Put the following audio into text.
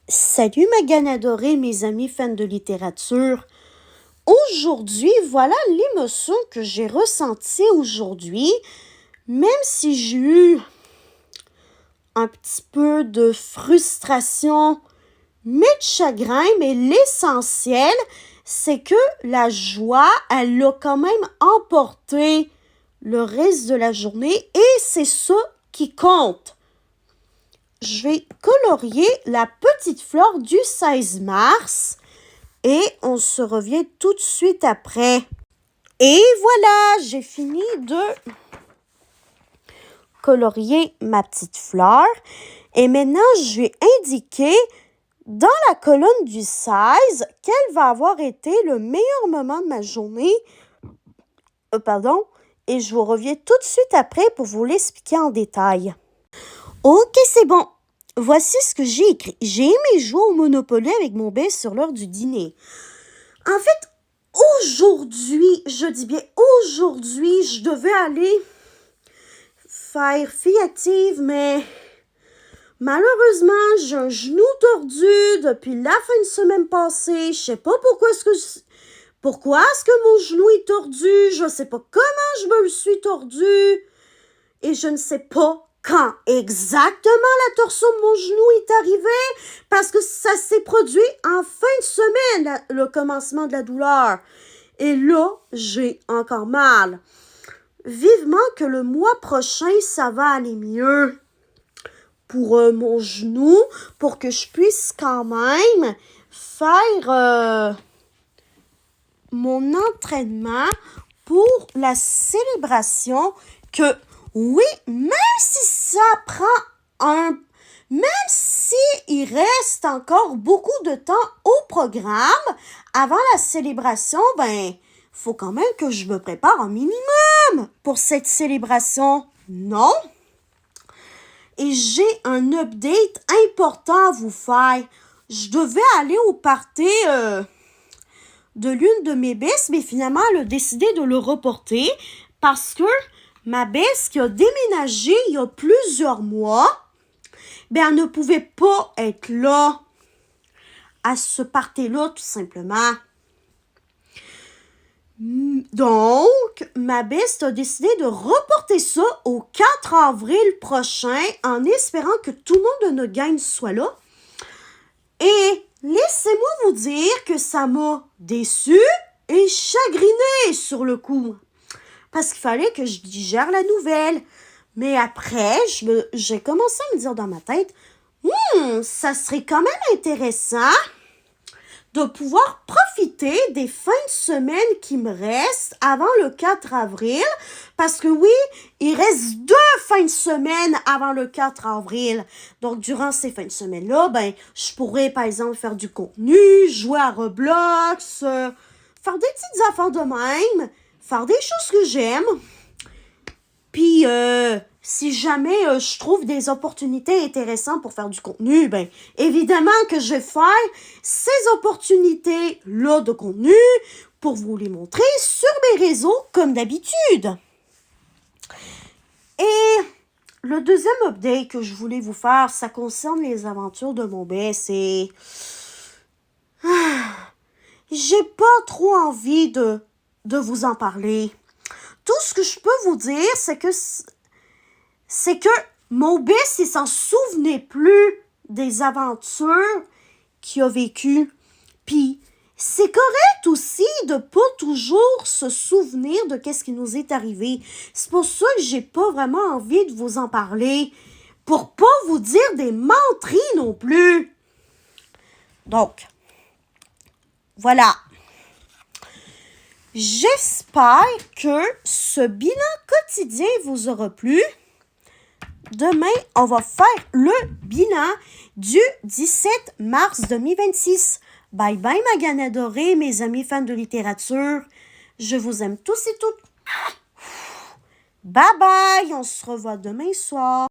Salut Magane adorée, mes amis fans de littérature. Aujourd'hui, voilà l'émotion que j'ai ressentie aujourd'hui, même si j'ai eu un petit peu de frustration, mais de chagrin, mais l'essentiel, c'est que la joie, elle a quand même emporté le reste de la journée et c'est ça qui compte. Je vais colorier la petite fleur du 16 mars et on se revient tout de suite après. Et voilà, j'ai fini de colorier ma petite fleur. Et maintenant, je vais indiquer dans la colonne du 16 quel va avoir été le meilleur moment de ma journée. Et je vous reviens tout de suite après pour vous l'expliquer en détail. Ok, c'est bon. Voici ce que j'ai écrit. J'ai aimé jouer au Monopoly avec mon bébé sur l'heure du dîner. En fait, aujourd'hui, je dis bien aujourd'hui, je devais aller faire fille active, mais malheureusement, j'ai un genou tordu depuis la fin de semaine passée. Je sais pas pourquoi est-ce que mon genou est tordu. Je sais pas comment je me le suis tordu. Et je ne sais pas quand exactement la torsion de mon genou est arrivée, parce que ça s'est produit en fin de semaine, le commencement de la douleur. Et là, j'ai encore mal. Vivement que le mois prochain, ça va aller mieux pour mon genou, pour que je puisse quand même faire mon entraînement pour la célébration que, oui, même si ça prend même si il reste encore beaucoup de temps au programme, avant la célébration, faut quand même que je me prépare un minimum pour cette célébration, non? Et j'ai un update important à vous faire. Je devais aller au party de l'une de mes bestes, mais finalement, elle a décidé de le reporter parce que ma beste qui a déménagé il y a plusieurs mois, elle ne pouvait pas être là à ce party-là, tout simplement. Donc, ma beste a décidé de reporter ça au 4 avril prochain en espérant que tout le monde de notre gang soit là. Et laissez-moi vous dire que ça m'a déçue et chagrinée sur le coup. Parce qu'il fallait que je digère la nouvelle. Mais après, j'ai commencé à me dire dans ma tête, ça serait quand même intéressant de pouvoir profiter des fins de semaine qui me restent avant le 4 avril. Parce que oui, il reste 2 fins de semaine avant le 4 avril. Donc, durant ces fins de semaine-là, je pourrais, par exemple, faire du contenu, jouer à Roblox, faire des petites affaires de même, faire des choses que j'aime. Puis, si jamais je trouve des opportunités intéressantes pour faire du contenu, évidemment que je vais faire ces opportunités-là de contenu pour vous les montrer sur mes réseaux comme d'habitude. Et le deuxième update que je voulais vous faire, ça concerne les aventures de mon best et j'ai pas trop envie de vous en parler. Tout ce que je peux vous dire, c'est que mon best, il s'en souvenait plus des aventures qu'il a vécues. Puis, c'est correct aussi de pas toujours se souvenir de qu'est-ce qui nous est arrivé. C'est pour ça que j'ai pas vraiment envie de vous en parler. Pour pas vous dire des menteries non plus. Donc, voilà. J'espère que ce bilan quotidien vous aura plu. Demain, on va faire le bilan du 17 mars 2026. Bye bye, Magane adorée, mes amis fans de littérature. Je vous aime tous et toutes. Bye bye, on se revoit demain soir.